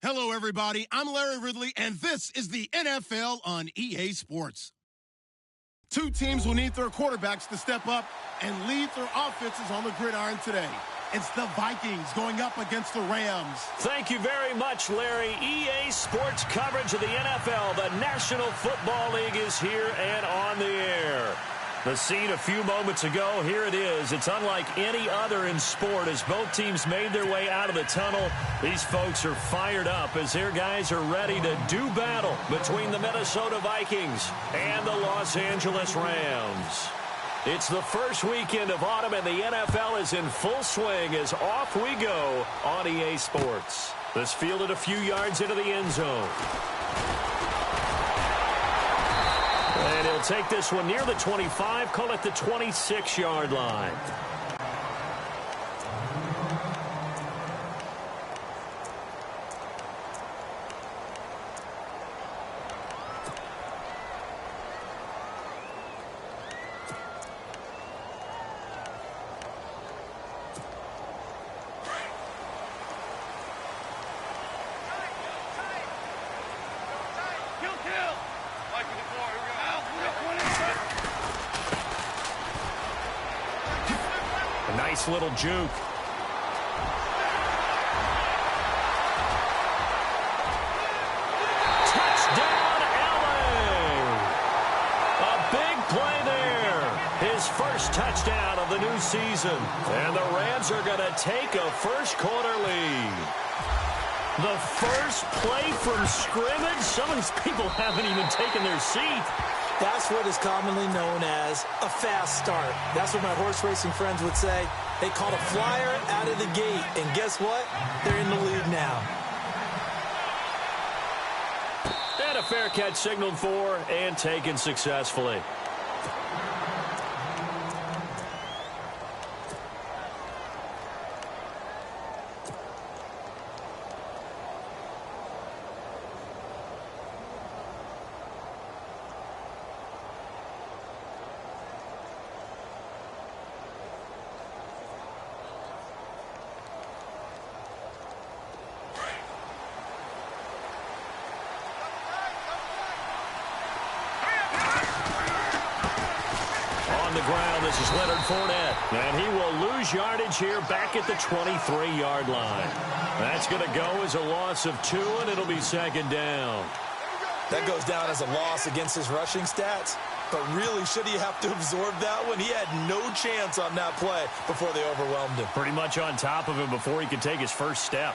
Hello, everybody. I'm Larry Ridley, and this is the NFL on EA Sports. Two teams will need their quarterbacks to step up and lead their offenses on the gridiron today. It's the Vikings going up against the Rams. Thank you very much, Larry. EA Sports coverage of the NFL. The National Football League is here and on the air. The scene a few moments ago, here it is. It's unlike any other in sport as both teams made their way out of the tunnel. These folks are fired up as their guys are ready to do battle between the Minnesota Vikings and the Los Angeles Rams. It's the first weekend of autumn and the NFL is in full swing as off we go on EA Sports. This fielded a few yards into the end zone. And he'll take this one near the 25, call it the 26-yard line. Nice little juke. Touchdown, LA! A big play there. His first touchdown of the new season. And the Rams are going to take a first-quarter lead. The first play from scrimmage. Some of these people haven't even taken their seat. That's what is commonly known as a fast start. That's what my horse racing friends would say. They caught a flyer out of the gate, and guess what? They're in the lead now. And a fair catch signaled for and taken successfully. This is Leonard Fournette, and he will lose yardage here back at the 23-yard line. That's going to go as a loss of 2, and it'll be second down. That goes down as a loss against his rushing stats, but really, should he have to absorb that one? He had no chance on that play before they overwhelmed him. Pretty much on top of him before he could take his first step.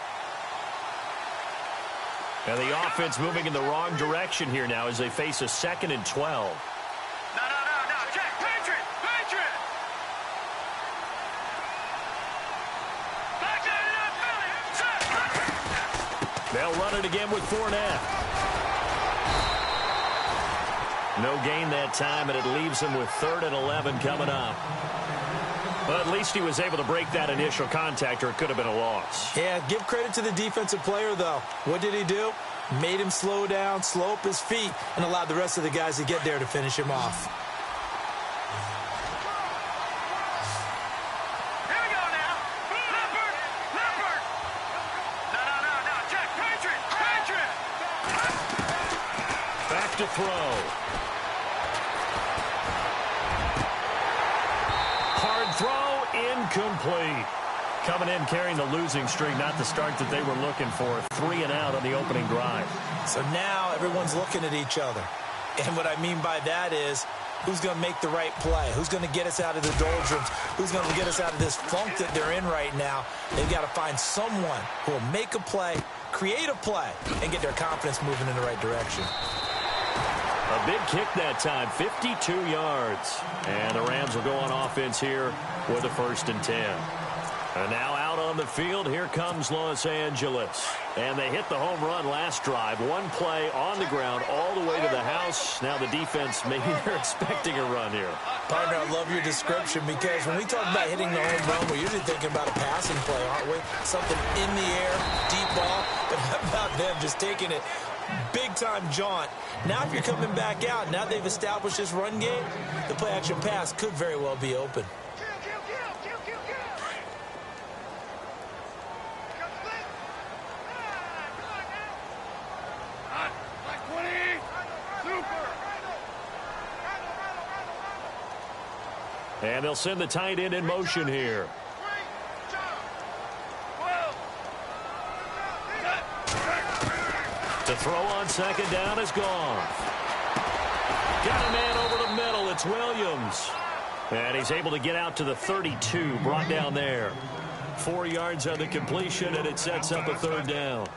And the offense moving in the wrong direction here now as they face a 2nd and 12. They'll run it again with Fournette. No gain that time, and it leaves him with 3rd and 11 coming up. But at least he was able to break that initial contact, or it could have been a loss. Yeah, give credit to the defensive player, though. What did he do? Made him slow down, slow up his feet, and allowed the rest of the guys to get there to finish him off. To throw. Hard throw, incomplete. Coming in carrying the losing streak, not the start that they were looking for. 3 and out on the opening drive. So now everyone's looking at each other. And what I mean by that is, who's going to make the right play? Who's going to get us out of the doldrums? Who's going to get us out of this funk that they're in right now? They've got to find someone who will make a play, create a play, and get their confidence moving in the right direction. A big kick that time, 52 yards. And the Rams will go on offense here with a 1st and 10. And now out on the field, here comes Los Angeles. And they hit the home run last drive. One play on the ground all the way to the house. Now the defense, maybe they're expecting a run here. Partner, I love your description because when we talk about hitting the home run, we're usually thinking about a passing play, aren't we? Something in the air, deep ball. But how about them just taking it big-time jaunt? Now if you're coming back out, now they've established this run game, the play-action pass could very well be open. And they'll send the tight end in motion here. To throw on second down is gone. Got a man over the middle. It's Williams. And he's able to get out to the 32, brought down there. 4 yards on the completion, and it sets up a third down.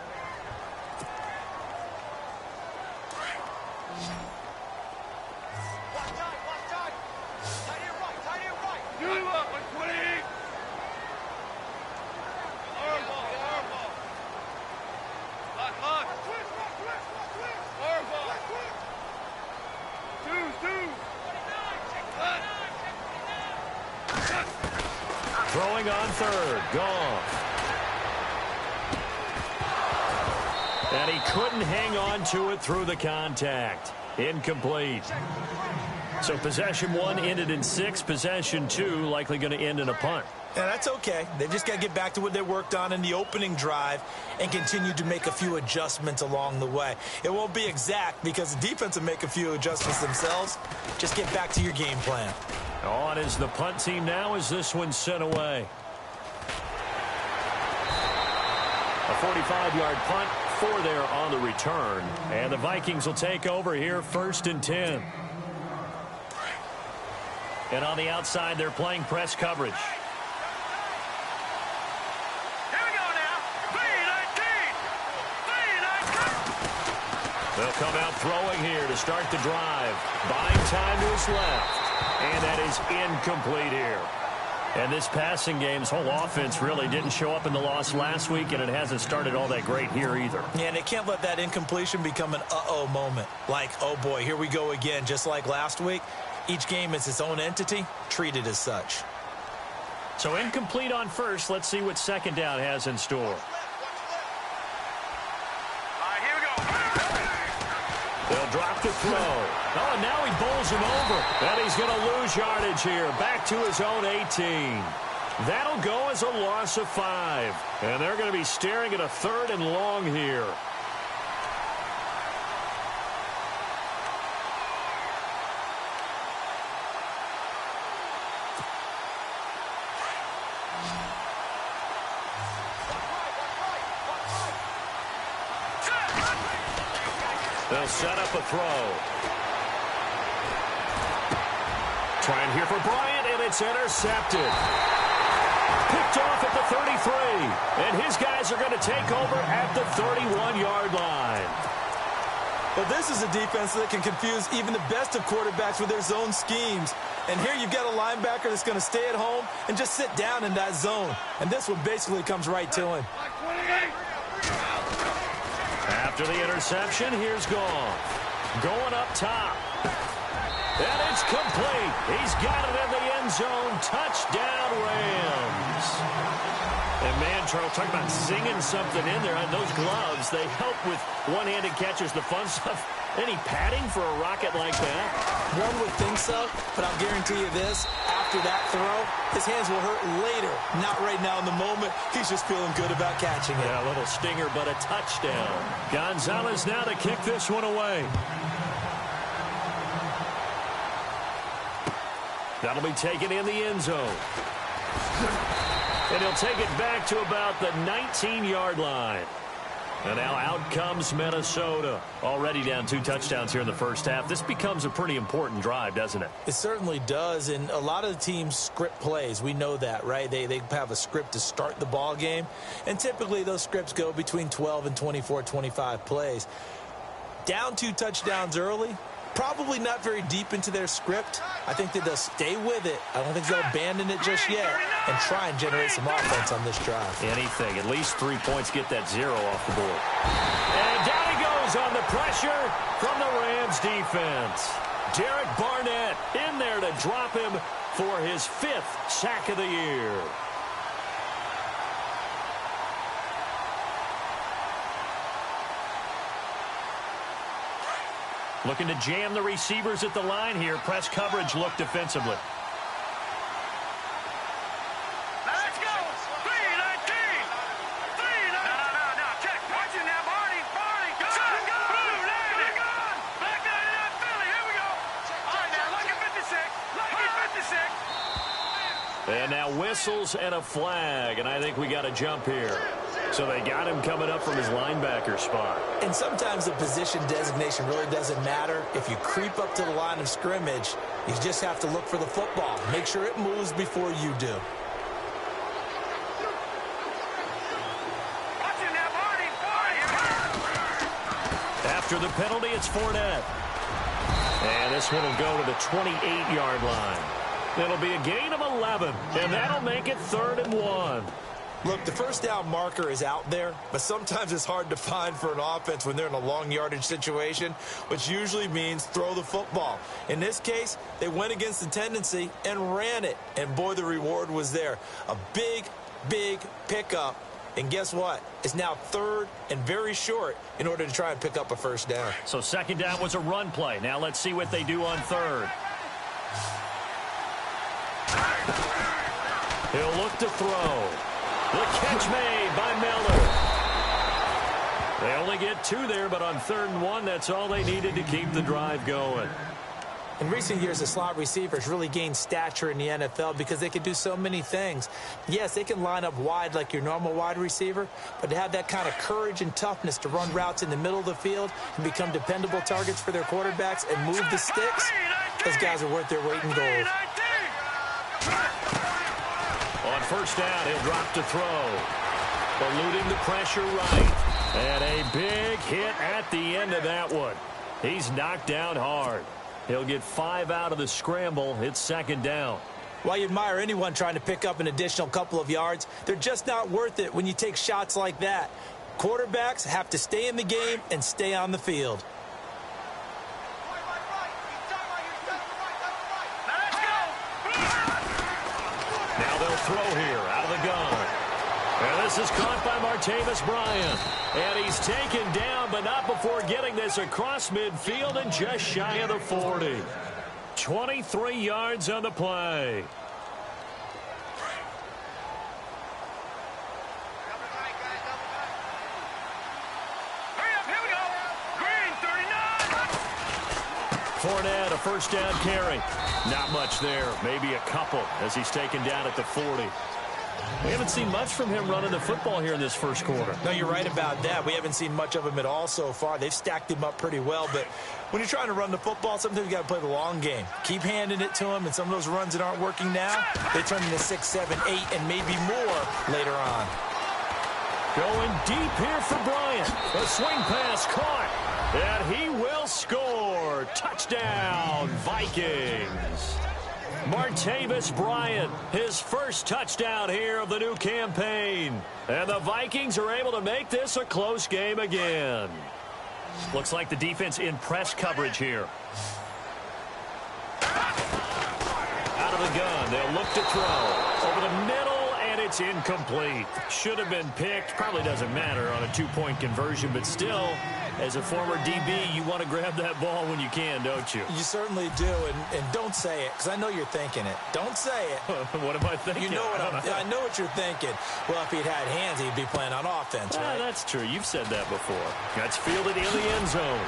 Throwing on third, Goff. And he couldn't hang on to it through the contact. Incomplete. So possession 1 ended in 6. Possession 2 likely going to end in a punt. Yeah, that's okay. They've just got to get back to what they worked on in the opening drive and continue to make a few adjustments along the way. It won't be exact because the defense will make a few adjustments themselves. Just get back to your game plan. On is the punt team now as this one's sent away. A 45-yard punt, 4 there on the return. And the Vikings will take over here, 1st and 10. And on the outside, they're playing press coverage. They'll come out throwing here to start the drive. Buying time to his left. And that is incomplete here. And this passing game's whole offense really didn't show up in the loss last week, and it hasn't started all that great here either. Yeah, and they can't let that incompletion become an uh-oh moment. Like, oh boy, here we go again, just like last week. Each game is its own entity, treated as such. So incomplete on first. Let's see what second down has in store. They'll drop the throw. Oh, and now he bowls him over. And he's going to lose yardage here. Back to his own 18. That'll go as a loss of 5. And they're going to be staring at a 3rd and long here. They'll set up a throw. Trying here for Bryant, and it's intercepted. Picked off at the 33. And his guys are going to take over at the 31-yard line. Well, this is a defense that can confuse even the best of quarterbacks with their zone schemes. And here you've got a linebacker that's going to stay at home and just sit down in that zone. And this one basically comes right to him. After the interception, here's Goff. Going up top. And it's complete. He's got it in the end zone. Touchdown, Rams. And man, Charles, talk about singing something in there. Those gloves, they help with one-handed catches, the fun stuff. Any padding for a rocket like that? One would think so, but I'll guarantee you this. After that throw, his hands will hurt later. Not right now in the moment. He's just feeling good about catching it. Yeah, a little stinger, but a touchdown. Gonzalez now to kick this one away. That'll be taken in the end zone. And he'll take it back to about the 19-yard line. And now out comes Minnesota. Already down 2 touchdowns here in the first half. This becomes a pretty important drive, doesn't it? It certainly does. And a lot of the teams script plays. We know that, right? They have a script to start the ball game. And typically those scripts go between 12 and 24, 25 plays. Down 2 touchdowns early. Probably not very deep into their script. I think that they'll stay with it. I don't think they'll abandon it just yet and try and generate some offense on this drive. Anything. At least 3 points, get that 0 off the board. And down he goes on the pressure from the Rams defense. Derek Barnett in there to drop him for his 5th sack of the year. Looking to jam the receivers at the line here. Press coverage look defensively. Let's go. 3-19. 3-19. No. Check. Watch it now, Barney. Go. Blue, Back down to that Philly. Here we go. All right, now, lucky 56. Lucky 56. And now whistles and a flag, and I think we got a jump here. So they got him coming up from his linebacker spot. And sometimes the position designation really doesn't matter. If you creep up to the line of scrimmage, you just have to look for the football. Make sure it moves before you do. After the penalty, it's Fournette. And this one will go to the 28-yard line. It'll be a gain of 11, and that'll make it 3rd and 1. Look, the first down marker is out there, but sometimes it's hard to find for an offense when they're in a long yardage situation, which usually means throw the football. In this case, they went against the tendency and ran it, and boy, the reward was there. A big, big pickup, and guess what? It's now 3rd and very short in order to try and pick up a first down. So 2nd down was a run play. Now let's see what they do on 3rd. He'll look to throw. The catch made by Miller. They only get 2 there, but on 3rd and 1, that's all they needed to keep the drive going. In recent years, the slot receivers really gained stature in the NFL because they can do so many things. Yes, they can line up wide like your normal wide receiver, but to have that kind of courage and toughness to run routes in the middle of the field and become dependable targets for their quarterbacks and move the sticks, those guys are worth their weight in gold. On 1st down, he'll drop to throw. Eluding the pressure right. And a big hit at the end of that one. He's knocked down hard. He'll get 5 out of the scramble. It's 2nd down. While you admire anyone trying to pick up an additional couple of yards, they're just not worth it when you take shots like that. Quarterbacks have to stay in the game and stay on the field. Now they'll throw here out of the gun. And this is caught by Martavis Bryant. And he's taken down, but not before getting this across midfield and just shy of the 40. 23 yards on the play. Fournette, a 1st down carry. Not much there, maybe a couple as he's taken down at the 40. We haven't seen much from him running the football here in this 1st quarter. No, you're right about that. We haven't seen much of him at all so far. They've stacked him up pretty well, but when you're trying to run the football, sometimes you got to play the long game. Keep handing it to him, and some of those runs that aren't working now, they turn into 6, 7, 8, and maybe more later on. Going deep here for Bryant. A swing pass caught. And he will score. Touchdown, Vikings. Martavis Bryant, his 1st touchdown here of the new campaign. And the Vikings are able to make this a close game again. Looks like the defense in press coverage here. Out of the gun, they'll look to throw. Over the middle, and it's incomplete. Should have been picked. Probably doesn't matter on a 2-point conversion, but still, as a former DB, you want to grab that ball when you can, don't you? You certainly do, and don't say it, because I know you're thinking it. Don't say it. What am I thinking? You know I know what you're thinking. Well, if he'd had hands, he'd be playing on offense, right? That's true. You've said that before. That's fielded in the end zone.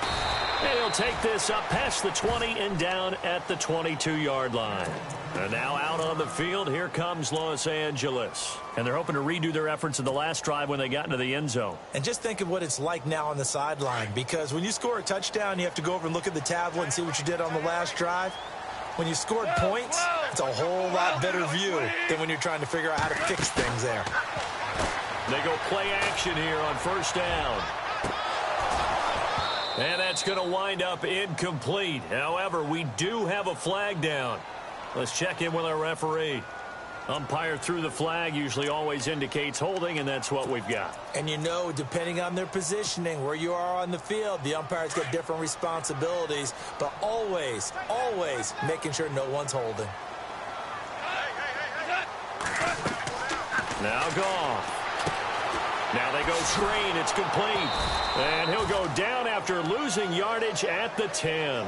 And he'll take this up past the 20 and down at the 22-yard line. And now out on the field, here comes Los Angeles. And they're hoping to redo their efforts in the last drive when they got into the end zone. And just think of what it's like now on the sideline, because when you score a touchdown, you have to go over and look at the tablet and see what you did on the last drive. When you scored points, it's a whole lot better view than when you're trying to figure out how to fix things there. They go play action here on 1st down. And that's going to wind up incomplete. However, we do have a flag down. Let's check in with our referee. Umpire threw the flag, usually always indicates holding, and that's what we've got. And you know, depending on their positioning, where you are on the field, the umpires get different responsibilities, but always, always making sure no one's holding. Now gone. Now they go screen. It's complete. And he'll go down after losing yardage at the 10.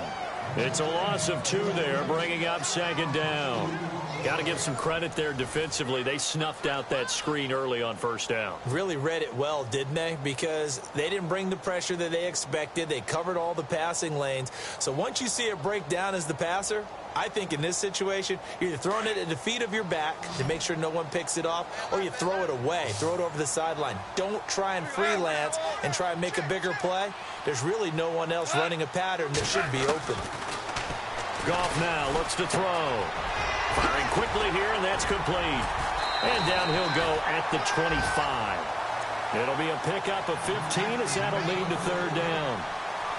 It's a loss of 2 there, bringing up 2nd down. Got to give some credit there defensively. They snuffed out that screen early on 1st down. Really read it well, didn't they? Because they didn't bring the pressure that they expected. They covered all the passing lanes. So once you see it break down as the passer, I think in this situation, you're either throwing it at the feet of your back to make sure no one picks it off, or you throw it away, throw it over the sideline. Don't try and freelance and try and make a bigger play. There's really no one else running a pattern that should be open. Goff now looks to throw. Firing quickly here, and that's complete. And down he'll go at the 25. It'll be a pickup of 15 as that'll lead to third down.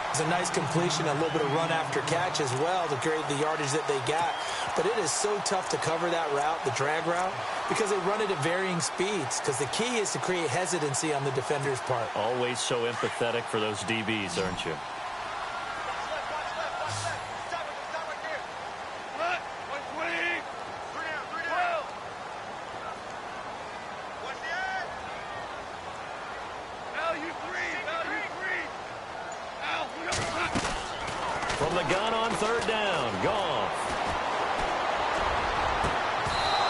It's a nice completion, a little bit of run after catch as well to create the yardage that they got. But it is so tough to cover that route, the drag route, because they run it at varying speeds. Because the key is to create hesitancy on the defender's part. Always so empathetic for those DBs, aren't you? From the gun on third down, Goff.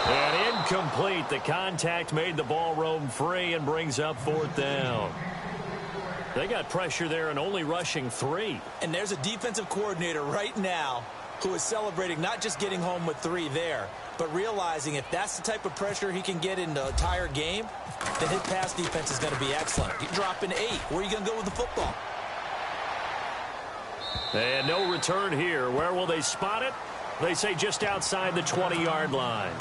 And incomplete. The contact made the ball roam free and brings up fourth down. They got pressure there and only rushing 3. And there's a defensive coordinator right now who is celebrating not just getting home with 3 there, but realizing if that's the type of pressure he can get in the entire game, then his pass defense is going to be excellent. You're dropping 8. Where are you going to go with the football? And no return here. Where will they spot it? They say just outside the 20-yard line.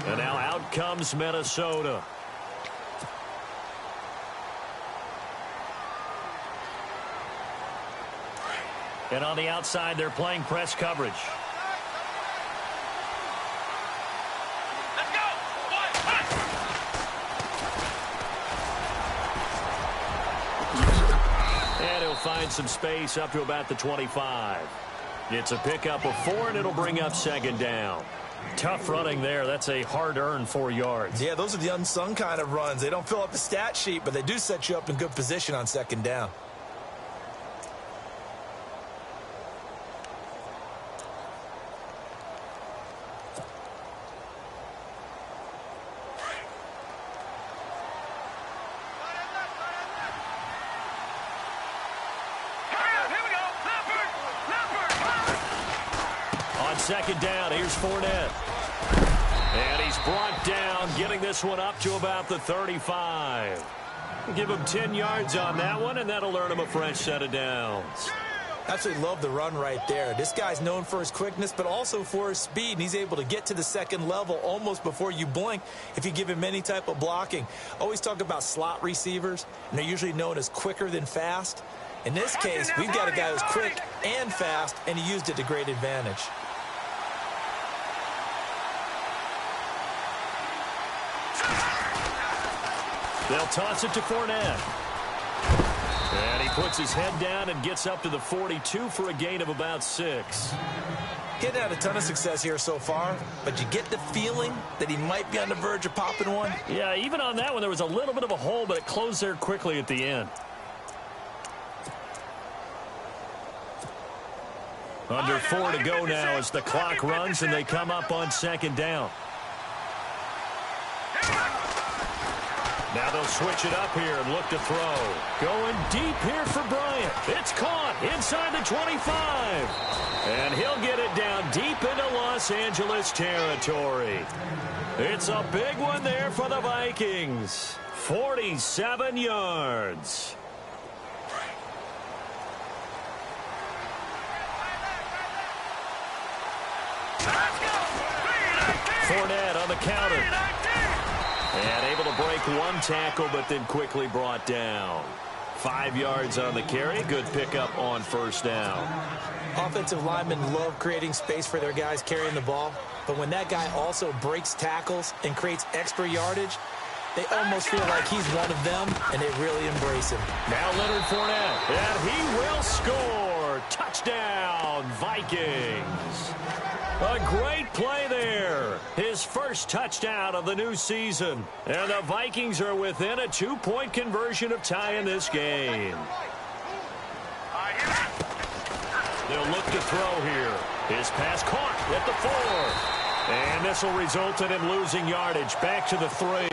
And now out comes Minnesota. And on the outside, they're playing press coverage. Let's go! And he'll find some space up to about the 25. It's a pickup of 4, and it'll bring up second down. Tough running there. That's a hard-earned 4 yards. Yeah, those are the unsung kind of runs. They don't fill up the stat sheet, but they do set you up in good position on second down. Second down, here's Fournette. And he's brought down, getting this one up to about the 35. Give him 10 yards on that one, and that'll earn him a fresh set of downs. Absolutely love the run right there. This guy's known for his quickness, but also for his speed. And he's able to get to the second level almost before you blink if you give him any type of blocking. Always talk about slot receivers, and they're usually known as quicker than fast. In this case, we've got a guy who's quick and fast, and he used it to great advantage. They'll toss it to Fournette. And he puts his head down and gets up to the 42 for a gain of about 6. He hadn't had a ton of success here so far, but you get the feeling that he might be on the verge of popping one. Yeah, even on that one, there was a little bit of a hole, but it closed there quickly at the end. Under 4 to go now as the clock runs and they come up on second down. Now they'll switch it up here and look to throw. Going deep here for Bryant. It's caught inside the 25. And he'll get it down deep into Los Angeles territory. It's a big one there for the Vikings. 47 yards. Fournette on the counter. And able to break one tackle, but then quickly brought down. 5 yards on the carry. Good pickup on first down. Offensive linemen love creating space for their guys carrying the ball. But when that guy also breaks tackles and creates extra yardage, they almost feel like he's one of them, and they really embrace him. Now Leonard Fournette, and he will score. Touchdown, Vikings. A great play there. His first touchdown of the new season. And the Vikings are within a 2-point conversion of tying this game. They'll look to throw here. His pass caught at the 4. And this will result in him losing yardage back to the 3.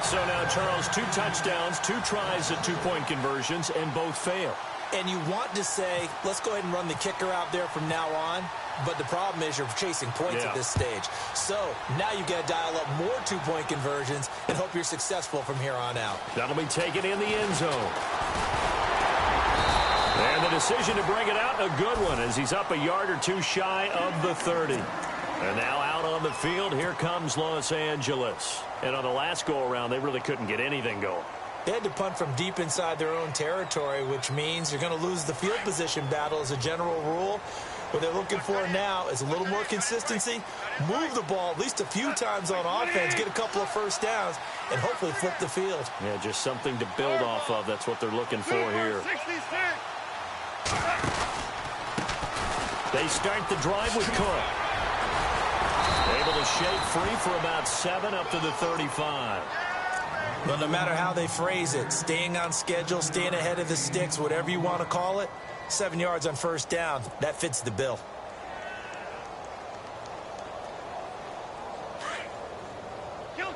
So now, Charles, 2 touchdowns, 2 tries at 2-point conversions, and both fail. And you want to say, let's go ahead and run the kicker out there from now on. But the problem is you're chasing points at this stage. So now you've got to dial up more two-point conversions and hope you're successful from here on out. That'll be taken in the end zone. And the decision to bring it out, a good one, as he's up a yard or two shy of the 30. And now out on the field, here comes Los Angeles. And on the last go-around, they really couldn't get anything going. They had to punt from deep inside their own territory, which means you're going to lose the field position battle as a general rule. What they're looking for now is a little more consistency, move the ball at least a few times on offense, get a couple of first downs, and hopefully flip the field. Yeah, just something to build off of. That's what they're looking for here. They start the drive with Cook. Able to shake free for about 7 up to the 35. Well, no matter how they phrase it, staying on schedule, staying ahead of the sticks, whatever you want to call it, 7 yards on first down, that fits the bill. Kill.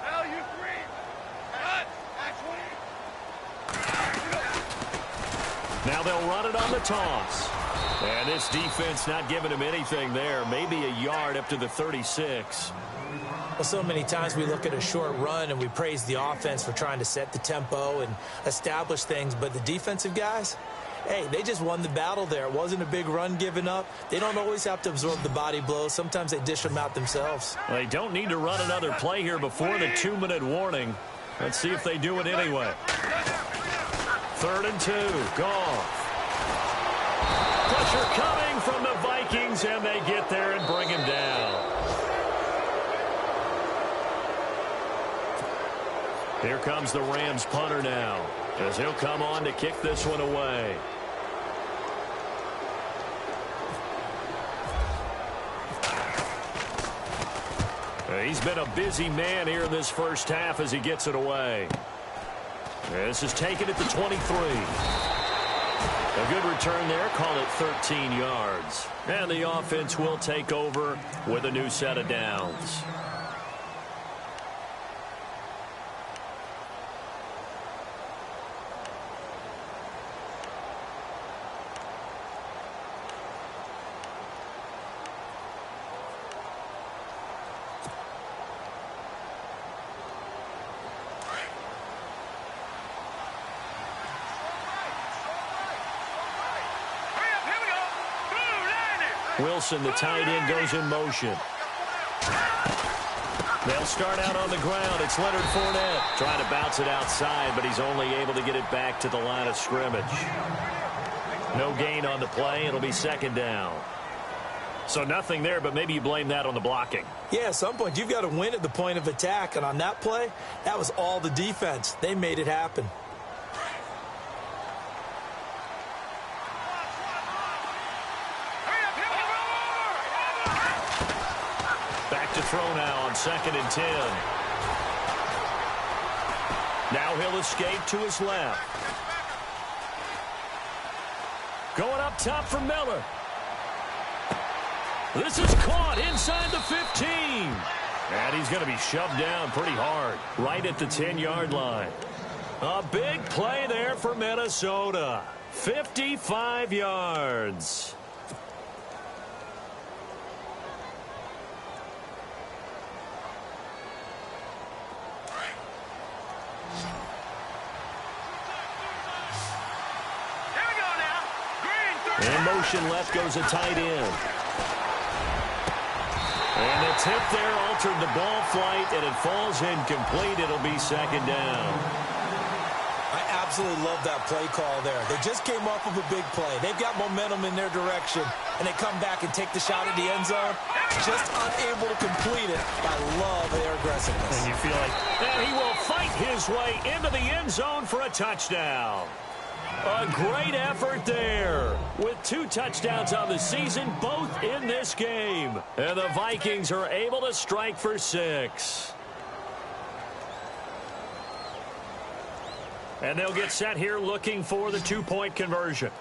Now you free. Cut. Now they'll run it on the toss. And this defense not giving him anything there. Maybe a yard up to the 36. Well, so many times we look at a short run and we praise the offense for trying to set the tempo and establish things. But the defensive guys, hey, they just won the battle there. It wasn't a big run given up. They don't always have to absorb the body blows. Sometimes they dish them out themselves. Well, they don't need to run another play here before the 2-minute warning. Let's see if they do it anyway. 3rd and 2. Goff. Pressure coming from the Vikings, and they get there and bring him down. Here comes the Rams punter now, as he'll come on to kick this one away. He's been a busy man here in this first half as he gets it away. This is taken at the 23. A good return there, call it 13 yards. And the offense will take over with a new set of downs. Wilson, the tight end, goes in motion. They'll start out on the ground. It's Leonard Fournette trying to bounce it outside, but he's only able to get it back to the line of scrimmage. No gain on the play. It'll be 2nd down. So nothing there, but maybe you blame that on the blocking. Yeah, at some point you've got to win at the point of attack, and on that play, that was all the defense. They made it happen. Throw now on 2nd and 10. Now he'll escape to his left. Going up top for Miller. This is caught inside the 15. And he's going to be shoved down pretty hard, right at the 10-yard line. A big play there for Minnesota. 55 yards. In motion left goes a tight end. And the tip there altered the ball flight, and it falls incomplete. It'll be 2nd down. I absolutely love that play call there. They just came off of a big play. They've got momentum in their direction, and they come back and take the shot at the end zone, just unable to complete it. I love their aggressiveness. And you feel like, and he will fight his way into the end zone for a touchdown. A great effort there with 2 touchdowns on the season, both in this game. And the Vikings are able to strike for 6. And they'll get set here looking for the 2-point conversion.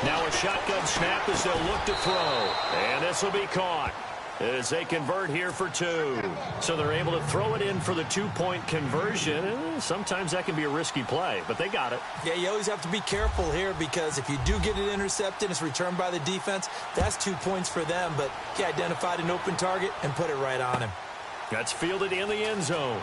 Now a shotgun snap as they'll look to throw. And this will be caught. as they convert here for 2. So they're able to throw it in for the 2-point conversion. Sometimes that can be a risky play, but they got it. Yeah, you always have to be careful here because if you do get it intercepted, it's returned by the defense, that's 2 points for them. But he identified an open target and put it right on him. That's fielded in the end zone.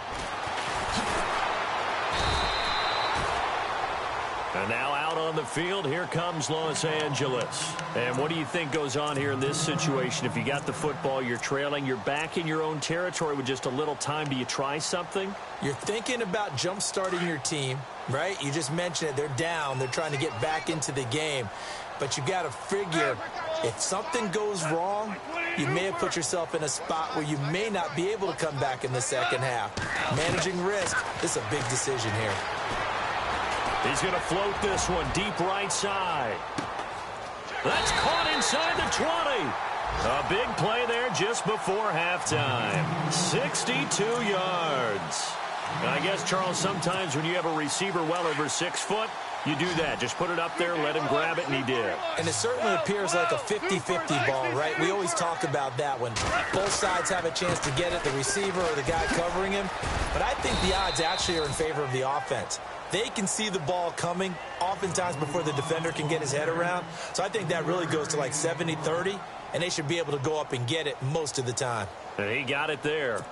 And now out on the field, here comes Los Angeles. And what do you think goes on here in this situation? If you got the football, you're trailing, you're back in your own territory with just a little time. Do you try something? You're thinking about jump-starting your team, right? You just mentioned it. They're down. They're trying to get back into the game. But you got to figure if something goes wrong, you may have put yourself in a spot where you may not be able to come back in the second half. Managing risk, this is a big decision here. He's going to float this one deep right side. That's caught inside the 20. A big play there just before halftime. 62 yards. Now, I guess, Charles, sometimes when you have a receiver well over 6 foot, you do that. Just put it up there, let him grab it, and he did. And it certainly appears like a 50-50 ball, right? We always talk about that when both sides have a chance to get it, the receiver or the guy covering him. But I think the odds actually are in favor of the offense. They can see the ball coming oftentimes before the defender can get his head around. So I think that really goes to like 70-30, and they should be able to go up and get it most of the time. And he got it there.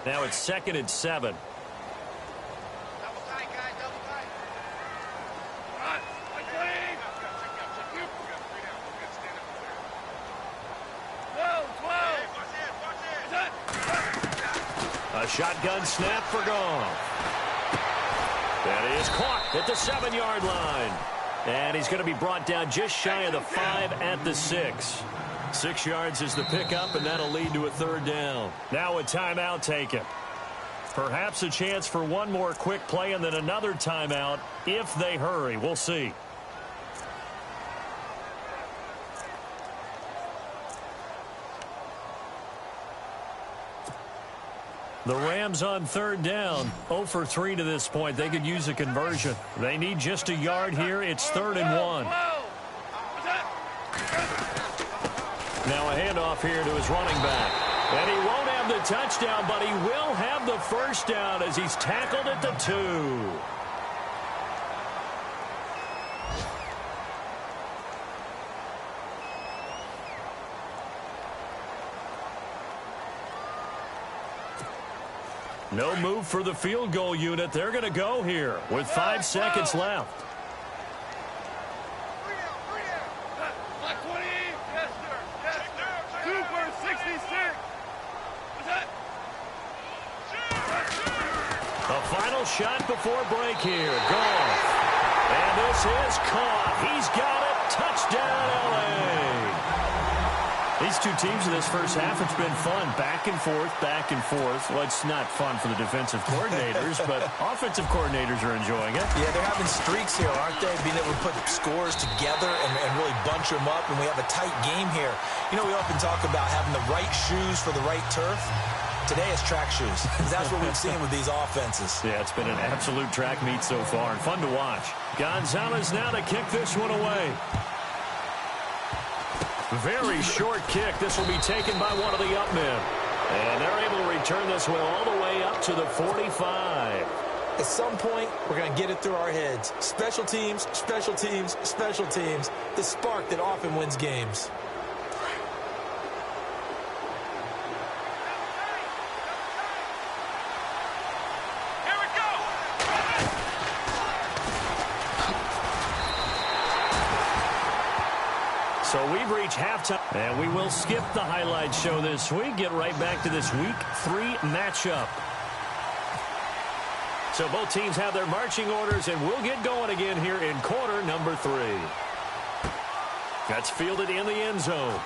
Now it's 2nd and 7. Double tight, guys, double tight. A shotgun snap for Goff. That is caught at the 7-yard line. And he's going to be brought down just shy of the 5 at the 6. 6 yards is the pickup, and that'll lead to a 3rd down. Now a timeout taken. Perhaps a chance for one more quick play and then another timeout if they hurry. We'll see. The Rams on 3rd down. 0 for 3 to this point. They could use a conversion. They need just a yard here. It's 3rd and 1. Now a handoff here to his running back. And he won't have the touchdown, but he will have the 1st down as he's tackled at the 2. No move for the field goal unit. They're going to go here with 5 seconds left. A final shot before break here. Goff. And this is caught. He's got it. Touchdown, L.A. These two teams in this first half, it's been fun. Back and forth, back and forth. Well, it's not fun for the defensive coordinators, but offensive coordinators are enjoying it. Yeah, they're having streaks here, aren't they? Being able to put scores together and really bunch them up, and we have a tight game here. You know, we often talk about having the right shoes for the right turf. Today it's track shoes. That's what we've seen with these offenses. Yeah, it's been an absolute track meet so far, and fun to watch. Gonzalez now to kick this one away. Very short kick. This will be taken by one of the up men. And they're able to return this one all the way up to the 45. At some point, we're going to get it through our heads. Special teams, special teams, special teams. The spark that often wins games. So we've reached halftime, and we will skip the highlight show this week. Get right back to this Week 3 matchup. So both teams have their marching orders, and we'll get going again here in quarter number 3. That's fielded in the end zone.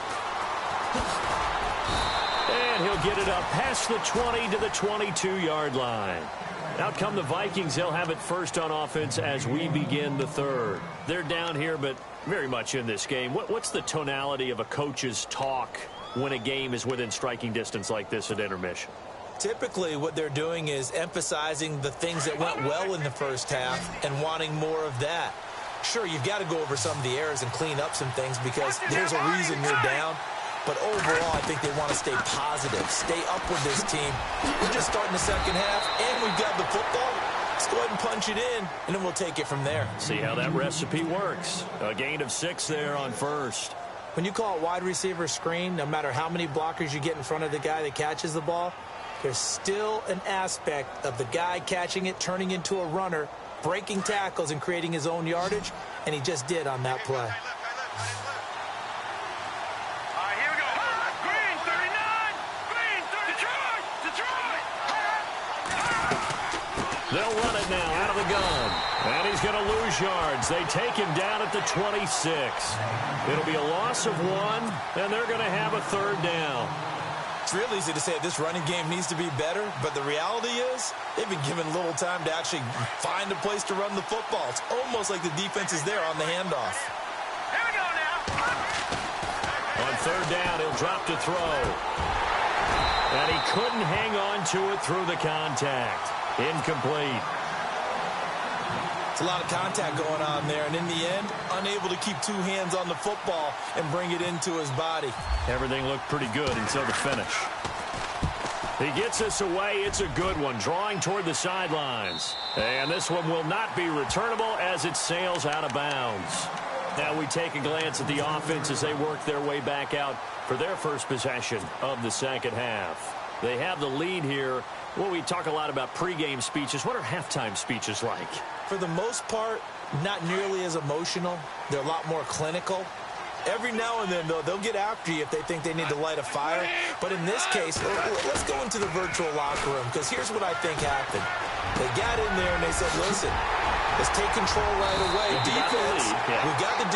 And he'll get it up past the 20 to the 22-yard line. Out come the Vikings. They'll have it first on offense as we begin the 3rd. They're down here, but very much in this game. What's the tonality of a coach's talk when a game is within striking distance like this at intermission? Typically, what they're doing is emphasizing the things that went well in the first half and wanting more of that. Sure, you've got to go over some of the errors and clean up some things because there's a reason you're down. But overall, I think they want to stay positive, stay up with this team. We're just starting the second half, and we've got the football. Let's go ahead and punch it in, and then we'll take it from there. See how that recipe works. A gain of 6 there on first. When you call it wide receiver screen, no matter how many blockers you get in front of the guy that catches the ball, there's still an aspect of the guy catching it, turning into a runner, breaking tackles and creating his own yardage, and he just did on that play. Here we go. Green, 39. Green, 30. Detroit. They'll run it now out of the gun. And he's going to lose yards. They take him down at the 26. It'll be a loss of 1, and they're going to have a 3rd down. It's real easy to say this running game needs to be better, but the reality is they've been given little time to actually find a place to run the football. It's almost like the defense is there on the handoff. Here we go now. On 3rd down, he'll drop to throw. And he couldn't hang on to it through the contact. Incomplete. It's a lot of contact going on there, and in the end, unable to keep 2 hands on the football and bring it into his body. Everything looked pretty good until the finish. He gets us away. It's a good one, drawing toward the sidelines. And this one will not be returnable as it sails out of bounds. Now we take a glance at the offense as they work their way back out for their first possession of the second half. They have the lead here. Well, we talk a lot about pregame speeches. What are halftime speeches like? For the most part, not nearly as emotional. They're a lot more clinical. Every now and then, though, they'll get after you if they think they need to light a fire. But in this case, let's go into the virtual locker room, because here's what I think happened. They got in there and they said, listen, let's take control right away. Defense, we got the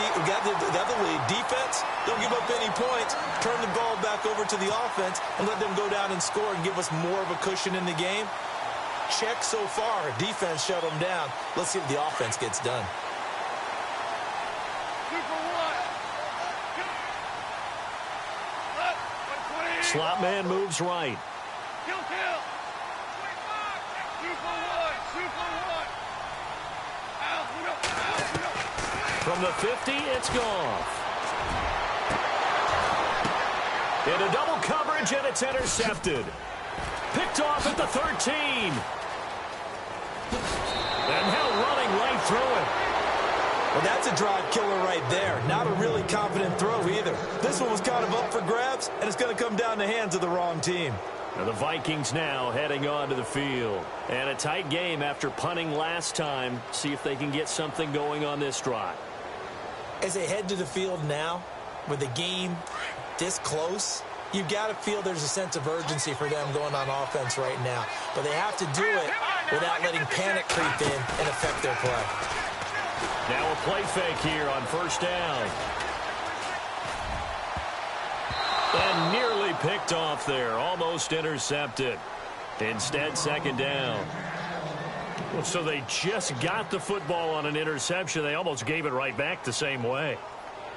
lead. Defense, don't give up any points. Turn the ball back over to the offense and let them go down and score and give us more of a cushion in the game. Check so far. Defense shut them down. Let's see if the offense gets done. Slot man moves right. Kill. Super one. From the 50, it's gone. Into double coverage, and it's intercepted. Picked off at the 13. And now running right through it. Well, that's a drive killer right there. Not a really confident throw either. This one was kind of up for grabs, and it's going to come down the hands of the wrong team. Now the Vikings now heading onto the field. And a tight game after punting last time. See if they can get something going on this drive. As they head to the field now, with the game this close, you've got to feel there's a sense of urgency for them going on offense right now. But they have to do it without letting panic creep in and affect their play. Now a play fake here on 1st down. And nearly picked off there. Almost intercepted. Instead, 2nd down. Well, so they just got the football on an interception. They almost gave it right back the same way.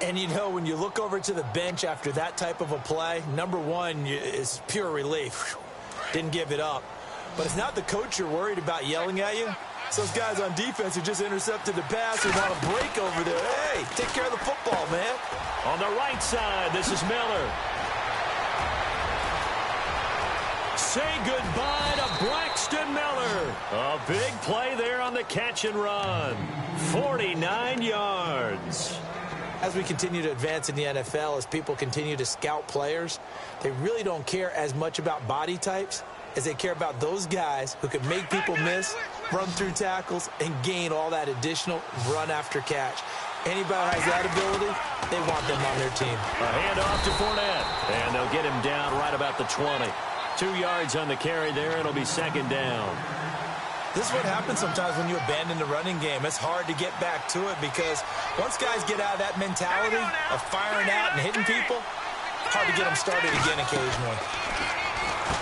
And, you know, when you look over to the bench after that type of a play, number one is pure relief. Didn't give it up. But it's not the coach you're worried about yelling at you. It's those guys on defense who just intercepted the pass who want to break over there. Hey, take care of the football, man. On the right side, this is Miller. Say goodbye to Braxton Miller. A big play there on the catch and run. 49 yards. As we continue to advance in the NFL, as people continue to scout players, they really don't care as much about body types as they care about those guys who can make people miss, run through tackles, and gain all that additional run after catch. Anybody who has that ability, they want them on their team. A handoff to Fournette, and they'll get him down right about the 20. 2 yards on the carry there. It'll be 2nd down. This is what happens sometimes when you abandon the running game. It's hard to get back to it because once guys get out of that mentality of firing out and hitting people, hard to get them started again occasionally.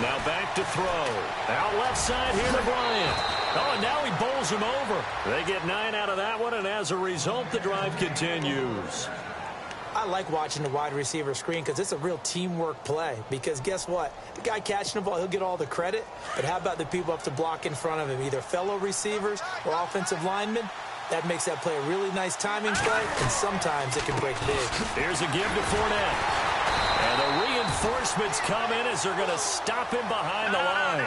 Now back to throw. Out left side here to Bryant. Oh, and now he bowls him over. They get 9 out of that one, and as a result, the drive continues. I like watching the wide receiver screen because it's a real teamwork play. Because guess what? The guy catching the ball, he'll get all the credit. But how about the people up to block in front of him, either fellow receivers or offensive linemen? That makes that play a really nice timing play, and sometimes it can break big. Here's a give to Fournette. And the reinforcements come in as they're going to stop him behind the line.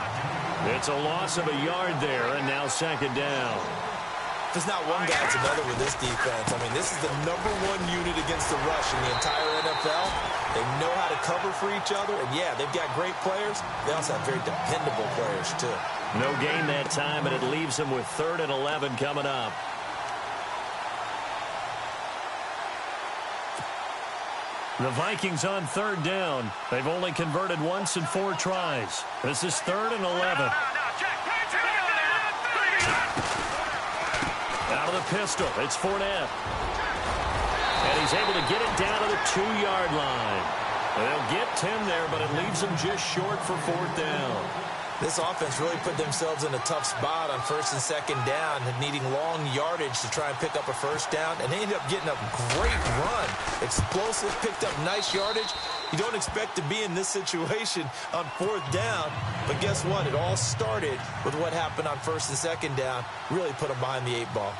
It's a loss of a yard there, and now second down. If there's not one guy, it's another with this defense. I mean, this is the #1 unit against the rush in the entire NFL. They know how to cover for each other, and yeah, they've got great players. They also have very dependable players, too. No gain that time, and it leaves them with 3rd and 11 coming up. The Vikings on 3rd down. They've only converted once in 4 tries. This is 3rd and 11. Out of the pistol, it's Fournette. And he's able to get it down to the 2-yard line. They'll get 10 there, but it leaves them just short for 4th down. This offense really put themselves in a tough spot on 1st and 2nd down, needing long yardage to try and pick up a 1st down, and they ended up getting a great run. Explosive, picked up nice yardage. You don't expect to be in this situation on 4th down, but guess what? It all started with what happened on 1st and 2nd down. Really put them behind the 8 ball.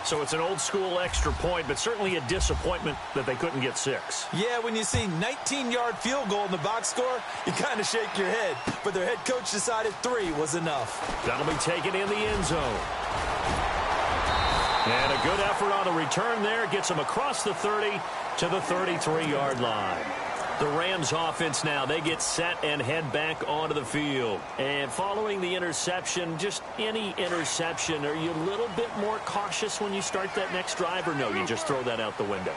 So it's an old-school extra point, but certainly a disappointment that they couldn't get 6. Yeah, when you see 19-yard field goal in the box score, you kind of shake your head. But their head coach decided 3 was enough. That'll be taken in the end zone. And a good effort on the return there. Gets them across the 30 to the 33-yard line. The Rams offense now, they get set and head back onto the field. And following the interception, just any interception, are you a little bit more cautious when you start that next drive, or no, you just throw that out the window?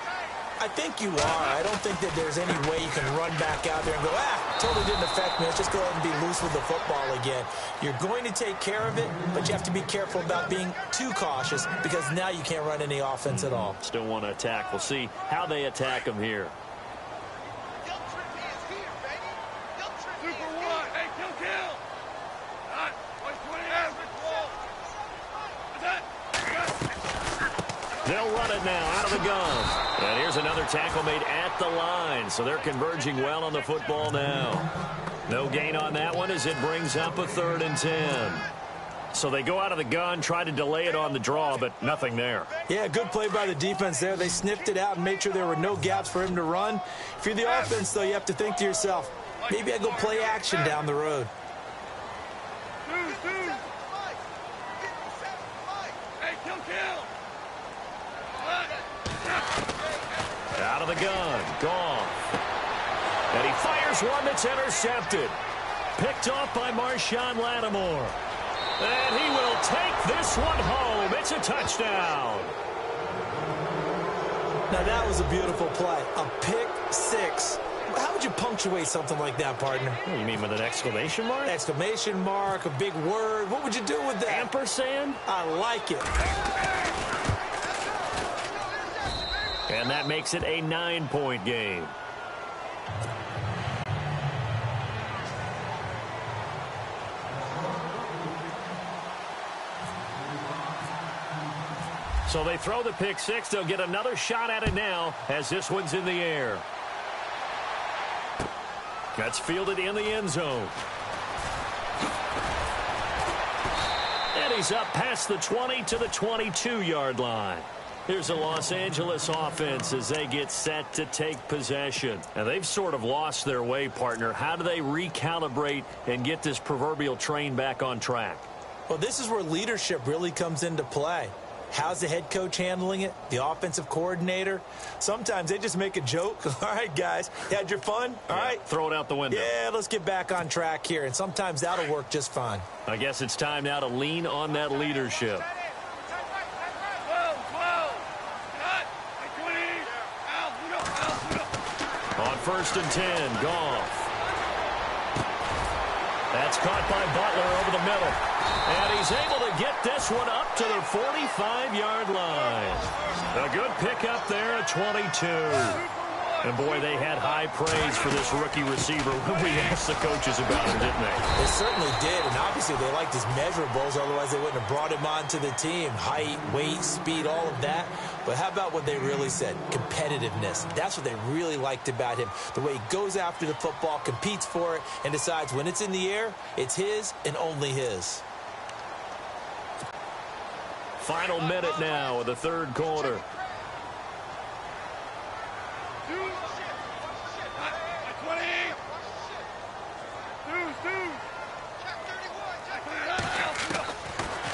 I think you are. I don't think that there's any way you can run back out there and go, totally didn't affect me. Let's just go ahead and be loose with the football again. You're going to take care of it, but you have to be careful about being too cautious because now you can't run any offense at all. Still want to attack. We'll see how they attack them here. They'll run it now out of the gun. And here's another tackle made at the line. So they're converging well on the football now. No gain on that one as it brings up a 3rd and 10. So they go out of the gun, try to delay it on the draw, but nothing there. Yeah, good play by the defense there. They sniffed it out and made sure there were no gaps for him to run. If you're the offense, though, you have to think to yourself, maybe I go play action down the road. Out of the gun, Goff. And he fires one that's intercepted. Picked off by Marshawn Lattimore. And he will take this one home. It's a touchdown. Now that was a beautiful play. A pick 6. How would you punctuate something like that, partner? What do you mean, with an exclamation mark? Exclamation mark, a big word. What would you do with that? Ampersand? I like it. And that makes it a 9-point game. So they throw the pick 6. They'll get another shot at it now as this one's in the air. That's fielded in the end zone. And he's up past the 20 to the 22-yard line. Here's the Los Angeles offense as they get set to take possession. And they've sort of lost their way, partner. How do they recalibrate and get this proverbial train back on track? Well, this is where leadership really comes into play. How's the head coach handling it? The offensive coordinator? Sometimes they just make a joke. All right, guys, you had your fun? All right. Throw it out the window. Yeah, let's get back on track here. And sometimes that'll work just fine. I guess it's time now to lean on that leadership. On 1st and 10, Goff. That's caught by Butler over the middle. And he's able to get this one up to the 45-yard line. A good pickup there at 22. And, boy, they had high praise for this rookie receiver when we asked the coaches about him, didn't they? They certainly did, and obviously they liked his measurables, otherwise they wouldn't have brought him onto the team. Height, weight, speed, all of that. But how about what they really said? Competitiveness. That's what they really liked about him. The way he goes after the football, competes for it, and decides when it's in the air, it's his and only his. Final minute now of the third quarter.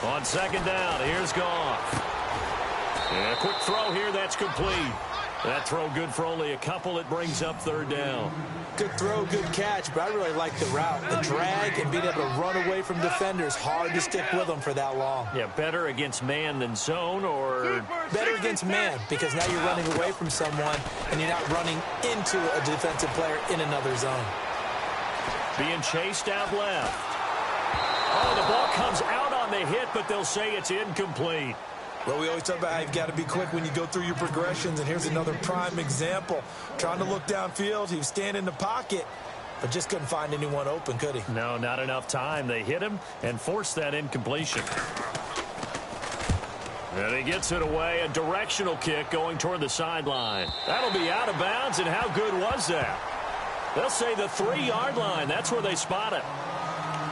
On second down, here's Goff. And a quick throw here, that's complete. That throw good for only a couple. It brings up third down. Good throw, good catch, but I really like the route. The drag and being able to run away from defenders. Hard to stick with them for that long. Yeah, better against man than zone, or? Better against man, because now you're running away from someone and you're not running into a defensive player in another zone. Being chased out left. Oh, the ball comes out on the hit, but they'll say it's incomplete. Well, we always talk about how you've got to be quick when you go through your progressions, and here's another prime example. Trying to look downfield, he was standing in the pocket, but just couldn't find anyone open, could he? No, not enough time. They hit him and forced that incompletion. And he gets it away, a directional kick going toward the sideline. That'll be out of bounds, and how good was that? They'll say the 3-yard line. That's where they spot it.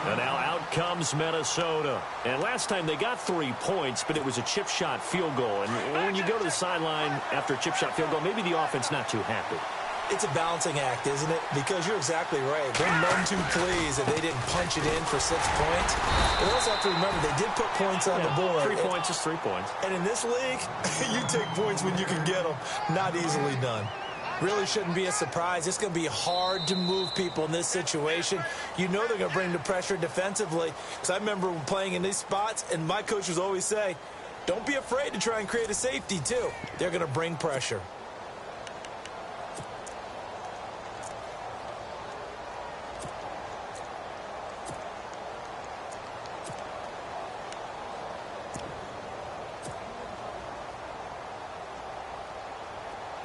And now out comes Minnesota. And last time they got 3 points, but it was a chip shot field goal. And when you go to the sideline after a chip shot field goal, maybe the offense not too happy. It's a balancing act, isn't it? Because you're exactly right. They're none too pleased that they didn't punch it in for 6 points. But also have to remember, they did put points on the board. 3 points is 3 points. And in this league, you take points when you can get them. Not easily done. Really shouldn't be a surprise. It's going to be hard to move people in this situation. You know they're going to bring the pressure defensively. Because I remember playing in these spots, and my coaches always say, don't be afraid to try and create a safety, too. They're going to bring pressure.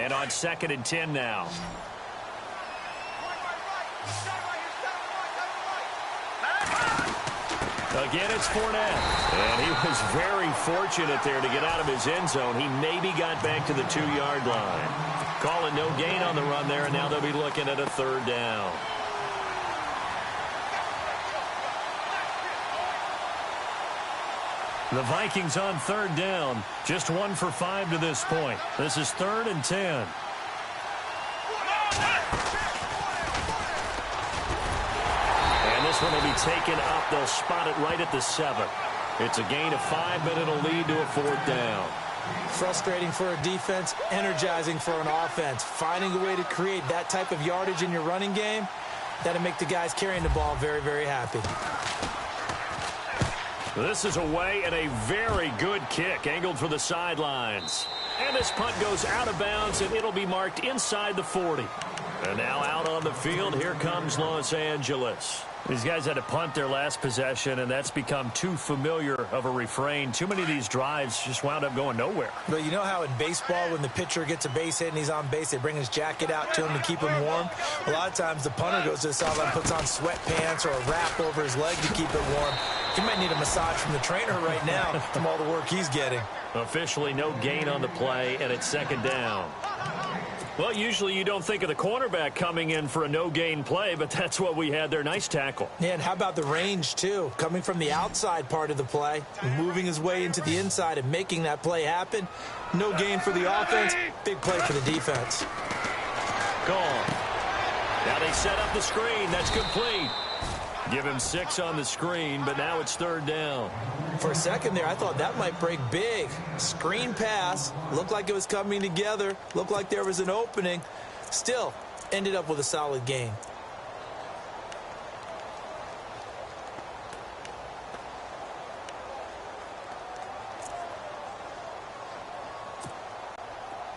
And on 2nd and 10 now. Again, it's Fournette. And he was very fortunate there to get out of his end zone. He maybe got back to the 2-yard line. Calling no gain on the run there, and now they'll be looking at a 3rd down. The Vikings on 3rd down. Just 1 for 5 to this point. This is 3rd and 10. And this one will be taken up. They'll spot it right at the 7. It's a gain of 5, but it'll lead to a 4th down. Frustrating for a defense, energizing for an offense. Finding a way to create that type of yardage in your running game, that'll make the guys carrying the ball very, very happy. This is away and a very good kick, angled for the sidelines. And this punt goes out of bounds, and it'll be marked inside the 40. And now out on the field, here comes Los Angeles. These guys had to punt their last possession, and that's become too familiar of a refrain. Too many of these drives just wound up going nowhere. But you know how in baseball, when the pitcher gets a base hit and he's on base, they bring his jacket out to him to keep him warm? A lot of times the punter goes to the sideline, puts on sweatpants or a wrap over his leg to keep it warm. He might need a massage from the trainer right now from all the work he's getting. Officially no gain on the play, and it's 2nd down. Well, usually you don't think of the cornerback coming in for a no-gain play, but that's what we had there. Nice tackle. Yeah, and how about the range, too? Coming from the outside part of the play, moving his way into the inside and making that play happen. No gain for the offense, big play for the defense. Gone. Now they set up the screen. That's complete. Give him 6 on the screen, but now it's 3rd down. For a second there, I thought that might break big. Screen pass. Looked like it was coming together. Looked like there was an opening. Still, ended up with a solid gain.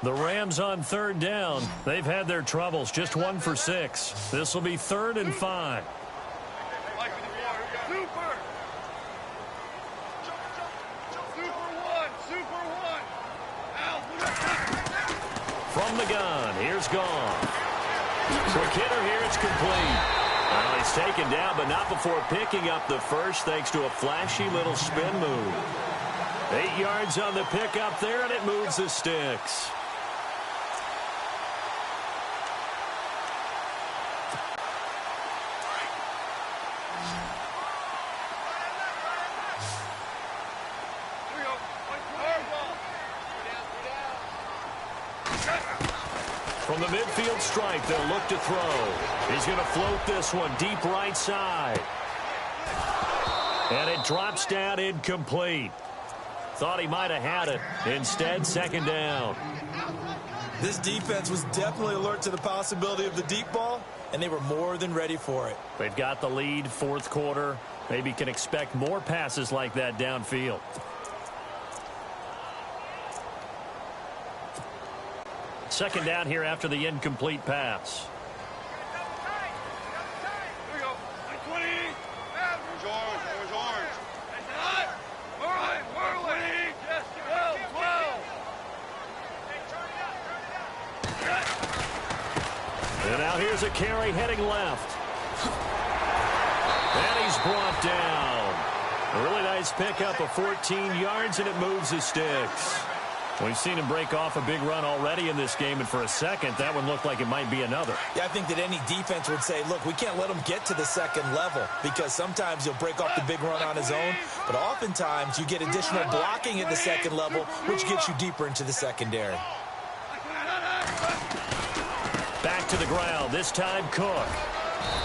The Rams on 3rd down. They've had their troubles. Just 1 for 6. This will be 3rd and 5. From from the gun. Here's gone. Quick hitter here. It's complete. Well, he's taken down, but not before picking up the first thanks to a flashy little spin move. 8 yards on the pickup there, and it moves the sticks. From the midfield stripe, they'll look to throw. He's going to float this one deep right side. And it drops down incomplete. Thought he might have had it. Instead, second down. This defense was definitely alert to the possibility of the deep ball, and they were more than ready for it. They've got the lead, fourth quarter. Maybe can expect more passes like that downfield. Second down here after the incomplete pass. Here we go. 20. There's orange. There's orange. All right. We're winning. Yes, 12. And now here's a carry heading left. And he's brought down. A really nice pickup of 14 yards, and it moves the sticks. We've seen him break off a big run already in this game, and for a second, that one looked like it might be another. Yeah, I think that any defense would say, look, we can't let him get to the second level, because sometimes he'll break off the big run on his own, but oftentimes you get additional blocking at the second level, which gets you deeper into the secondary. Back to the ground, this time Cook.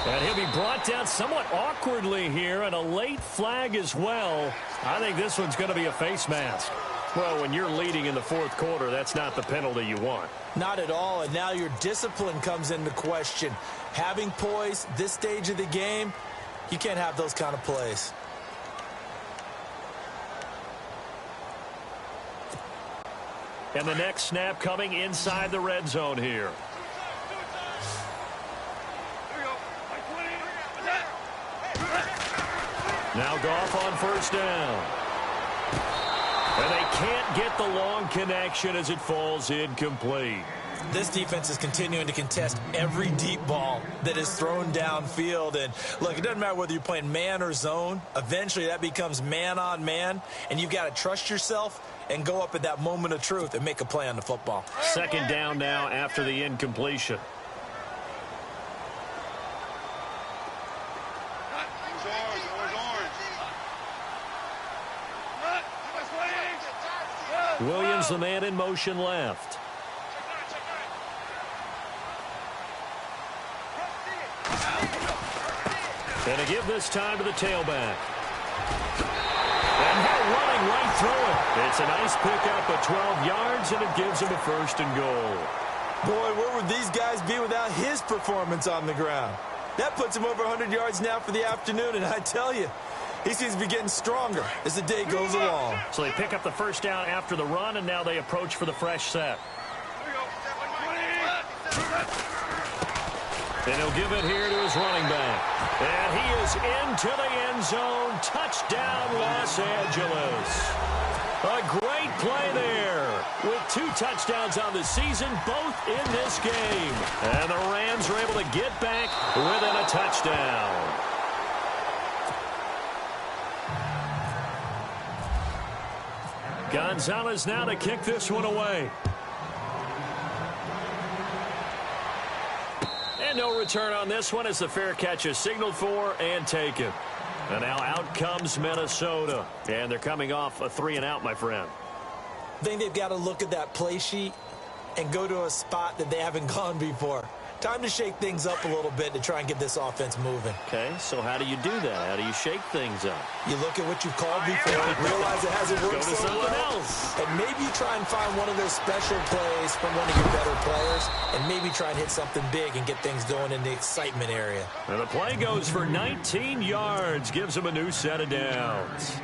And he'll be brought down somewhat awkwardly here, and a late flag as well. I think this one's going to be a face mask. Well, when you're leading in the fourth quarter, that's not the penalty you want. Not at all, and now your discipline comes into question. Having poise this stage of the game, you can't have those kind of plays. And the next snap coming inside the red zone here. Now Goff on first down. And they can't get the long connection as it falls incomplete. This defense is continuing to contest every deep ball that is thrown downfield. And, look, it doesn't matter whether you're playing man or zone. Eventually that becomes man on man, and you've got to trust yourself and go up at that moment of truth and make a play on the football. Second down now after the incompletion. Williams, the man in motion left. And a give this time to the tailback. And they're running right through it. It's a nice pickup of 12 yards, and it gives them a first and goal. Boy, where would these guys be without his performance on the ground? That puts him over 100 yards now for the afternoon, and I tell you, he seems to be getting stronger as the day goes along. So they pick up the first down after the run, and now they approach for the fresh set. And he'll give it here to his running back. And he is into the end zone. Touchdown, Los Angeles. A great play there with 2 touchdowns on the season, both in this game. And the Rams are able to get back within a touchdown. Gonzalez now to kick this one away. And no return on this one as the fair catch is signaled for and taken. And now out comes Minnesota. And they're coming off a 3-and-out, my friend. I think they've got to look at that play sheet and go to a spot that they haven't gone before. Time to shake things up a little bit to try and get this offense moving. Okay, so how do you do that? How do you shake things up? You look at what you've called before, realize it hasn't worked Go to so something well, else. and maybe you try and find one of those special plays from one of your better players, and maybe try and hit something big and get things going in the excitement area. And the play goes for 19 yards, gives them a new set of downs.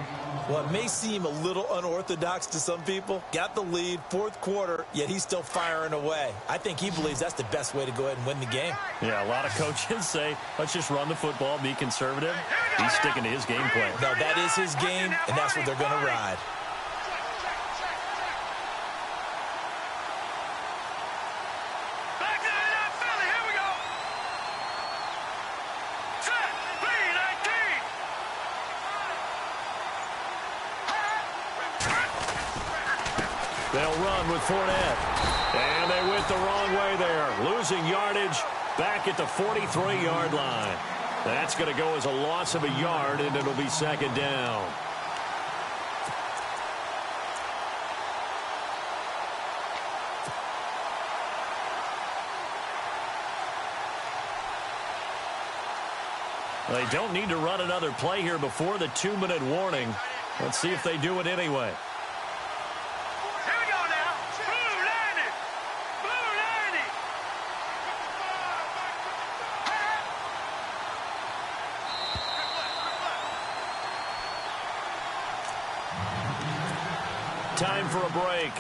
Well, it may seem a little unorthodox to some people. Got the lead, fourth quarter, yet he's still firing away. I think he believes that's the best way to go ahead and win the game. Yeah, a lot of coaches say, let's just run the football, be conservative. He's sticking to his game plan. No, that is his game, and that's what they're going to ride. They'll run with Fournette. And they went the wrong way there. Losing yardage back at the 43-yard line. That's going to go as a loss of a yard, and it'll be second down. They don't need to run another play here before the 2-minute warning. Let's see if they do it anyway. Here we go now. Blue landing. Blue landing. Time for a break.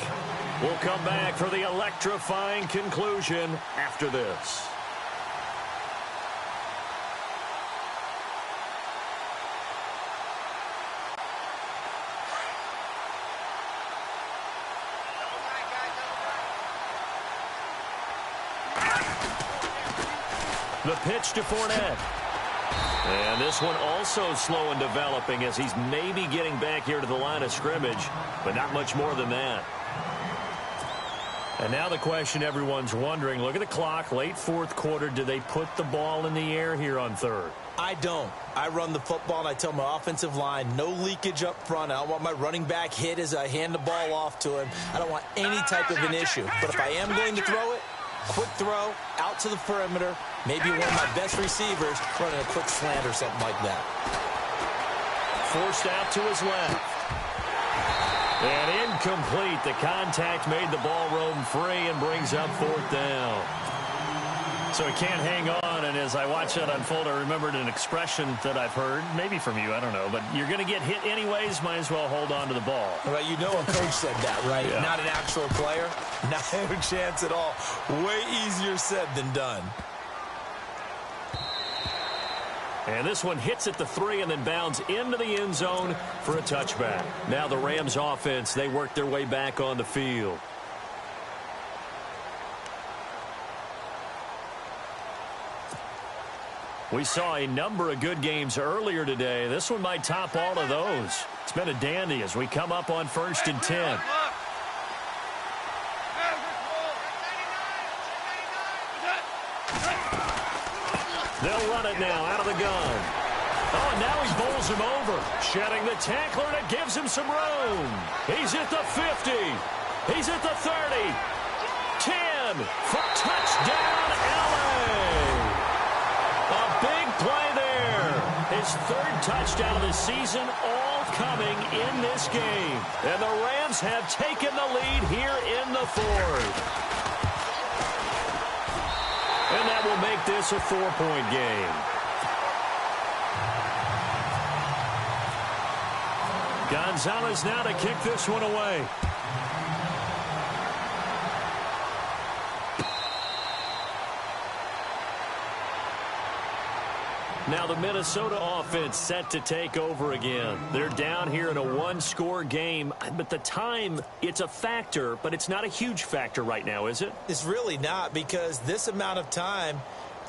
We'll come back for the electrifying conclusion after this. The pitch to Fournette. And this one also slow in developing as he's maybe getting back here to the line of scrimmage, but not much more than that. And now the question everyone's wondering, look at the clock, late fourth quarter, do they put the ball in the air here on third? I don't. I run the football, and I tell my offensive line, no leakage up front. I don't want my running back hit as I hand the ball off to him. I don't want any type of an issue. But if I am going to throw it, quick throw, out to the perimeter, maybe one of my best receivers running a quick slant or something like that. Forced out to his left. And incomplete. The contact made the ball roam free and brings up fourth down. So he can't hang on, and as I watch that unfold, I remembered an expression that I've heard, maybe from you, I don't know, but you're going to get hit anyways, might as well hold on to the ball. Well, you know a coach said that, right? Yeah. Not an actual player. Not a chance at all. Way easier said than done. And this one hits at the 3 and then bounds into the end zone for a touchback. Now the Rams offense, they work their way back on the field. We saw a number of good games earlier today. This one might top all of those. It's been a dandy as we come up on 1st and 10. They'll run it now out of the gun. Oh, and now he bowls him over. Shedding the tackler, and it gives him some room. He's at the 50. He's at the 30. 10 for touchdown, LA. A big play there. His third touchdown of the season, all coming in this game. And the Rams have taken the lead here in the fourth. And that will make this a 4-point game. Gonzalez now to kick this one away. Now the Minnesota offense set to take over again. They're down here in a one-score game, but the time, it's a factor, but it's not a huge factor right now, is it? It's really not, because this amount of time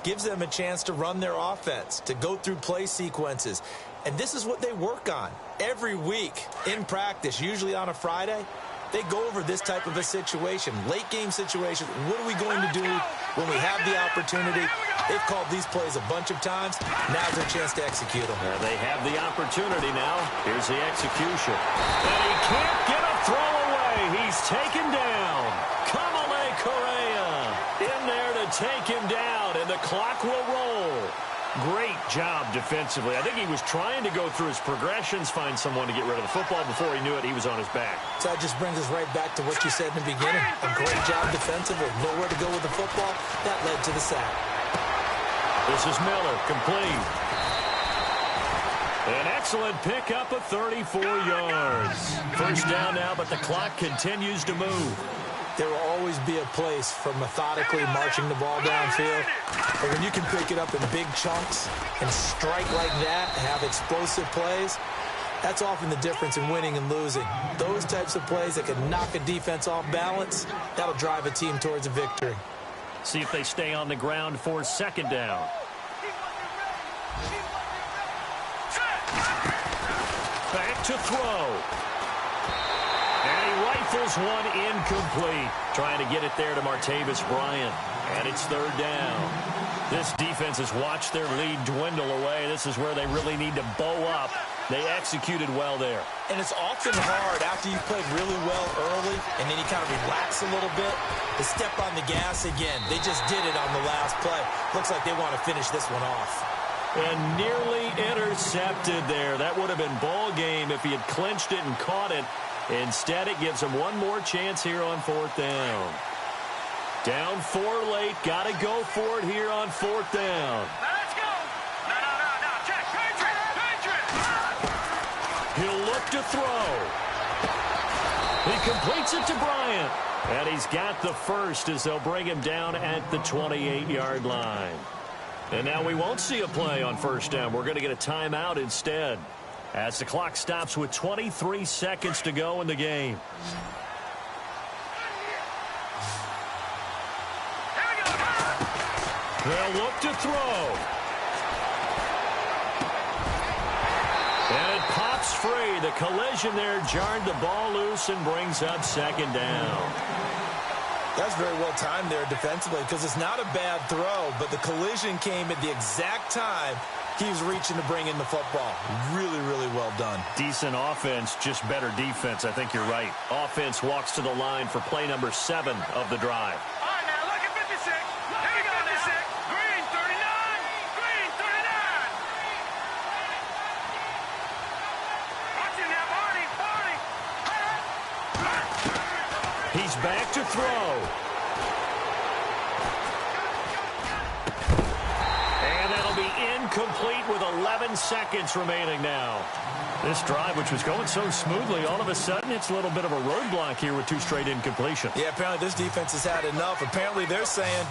gives them a chance to run their offense, to go through play sequences. And this is what they work on every week in practice, usually on a Friday. They go over this type of a situation, late game situation. What are we going to do when we have the opportunity? They've called these plays a bunch of times. Now's their chance to execute them. They have the opportunity now. Here's the execution. And he can't get a throw away. He's taken down. Kamale Correa in there to take him down, and the clock will roll. Great job defensively. I think he was trying to go through his progressions, find someone to get rid of the football. Before he knew it, he was on his back. So that just brings us right back to what you said in the beginning. A great job defensively. Nowhere to go with the football. That led to the sack. This is Miller, complete. An excellent pickup of 34 yards. First down now, but the clock continues to move. There will always be a place for methodically marching the ball downfield. But when you can pick it up in big chunks and strike like that, have explosive plays, that's often the difference in winning and losing. Those types of plays that can knock a defense off balance, that'll drive a team towards a victory. See if they stay on the ground for second down. Back to throw. And he rifles one incomplete. Trying to get it there to Martavis Bryant. And it's third down. This defense has watched their lead dwindle away. This is where they really need to bow up. They executed well there. And it's often hard after you've played really well early and then you kind of relax a little bit to step on the gas again. They just did it on the last play. Looks like they want to finish this one off. And nearly intercepted there. That would have been ball game if he had clinched it and caught it. Instead, it gives him one more chance here on fourth down. Down 4 late. Got to go for it here on fourth down. Let's go. No. Check. Patriot. He'll look to throw. He completes it to Bryant. And he's got the first as they'll bring him down at the 28-yard line. And now we won't see a play on first down. We're going to get a timeout instead as the clock stops with 23 seconds to go in the game. They'll look to throw. And it pops free. The collision there jarred the ball loose and brings up second down. That's very well timed there defensively because it's not a bad throw, but the collision came at the exact time he was reaching to bring in the football. Really, really well done. Decent offense, just better defense. I think you're right. Offense walks to the line for play number 7 of the drive. All right, now look at 56. Here we go, 56. Green 39. Green 39. Watch him now, Barney. He's back to throw. And that'll be incomplete with 11 seconds remaining now. This drive, which was going so smoothly, all of a sudden it's a little bit of a roadblock here with 2 straight incompletions. Yeah, apparently this defense has had enough. Apparently they're saying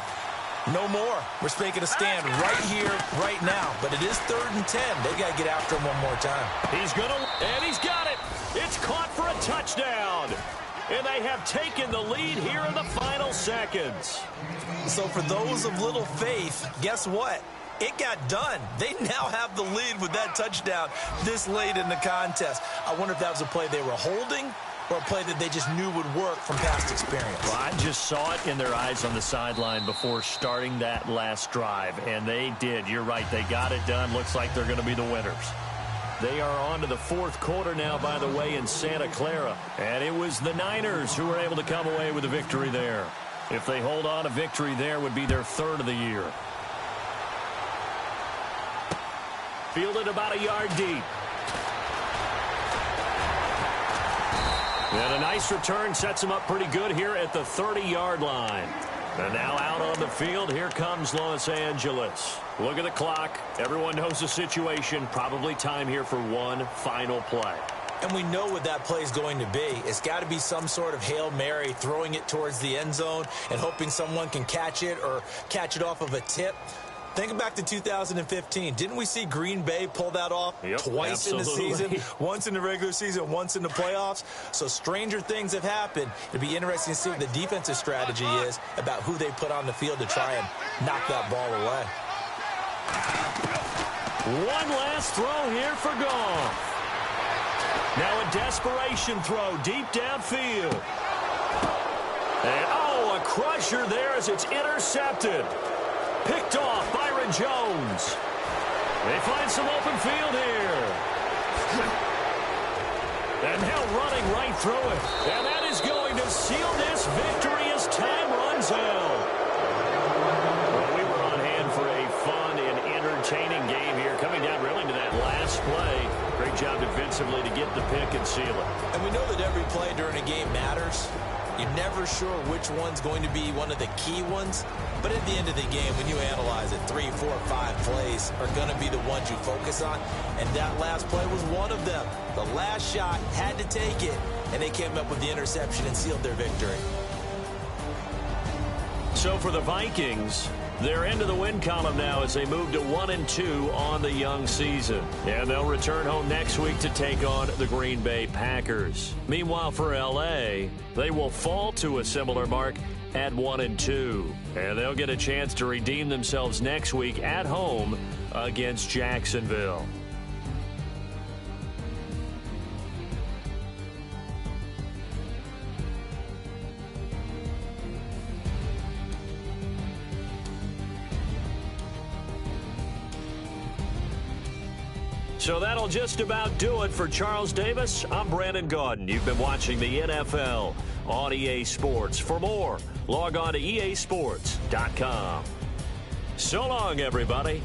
no more. We're making a stand right here, right now. But it is 3rd and 10. They got to get after him one more time. He's going to, and he's got it. It's caught for a touchdown. And they have taken the lead here in the final seconds. So for those of little faith, guess what? It got done. They now have the lead with that touchdown this late in the contest. I wonder if that was a play they were holding or a play that they just knew would work from past experience. Well, I just saw it in their eyes on the sideline before starting that last drive, and they did. You're right. They got it done. Looks like they're going to be the winners. They are on to the 4th quarter now, by the way, in Santa Clara. And it was the Niners who were able to come away with a victory there. If they hold on, a victory there would be their 3rd of the year. Fielded about a yard deep. And a nice return sets him up pretty good here at the 30-yard line. And now out on the field, here comes Los Angeles. Look at the clock. Everyone knows the situation. Probably time here for one final play. And we know what that play is going to be. It's got to be some sort of Hail Mary, throwing it towards the end zone and hoping someone can catch it or catch it off of a tip. Think back to 2015. Didn't we see Green Bay pull that off twice in the season? Once in the regular season, once in the playoffs. So stranger things have happened. It'd be interesting to see what the defensive strategy is about who they put on the field to try and knock that ball away. One last throw here for Goff. Now a desperation throw deep downfield. And, oh, a crusher there as it's intercepted. Picked off Byron Jones. They find some open field here. And now running right through it. And that is going to seal this victory as time runs out. Well, we were on hand for a fun and entertaining game here. Coming down really to that last play. Great job defensively to get the pick and seal it. And we know that every play during a game matters. You're never sure which one's going to be one of the key ones. But at the end of the game, when you analyze it, 3, 4, 5 plays are going to be the ones you focus on. And that last play was one of them. The last shot had to take it. And they came up with the interception and sealed their victory. So for the Vikings, they're into the win column now as they move to 1-2 on the young season. And they'll return home next week to take on the Green Bay Packers. Meanwhile, for L.A., they will fall to a similar mark at 1-2. And they'll get a chance to redeem themselves next week at home against Jacksonville. So that'll just about do it for Charles Davis. I'm Brandon Gaudin. You've been watching the NFL on EA Sports. For more, log on to easports.com. So long, everybody.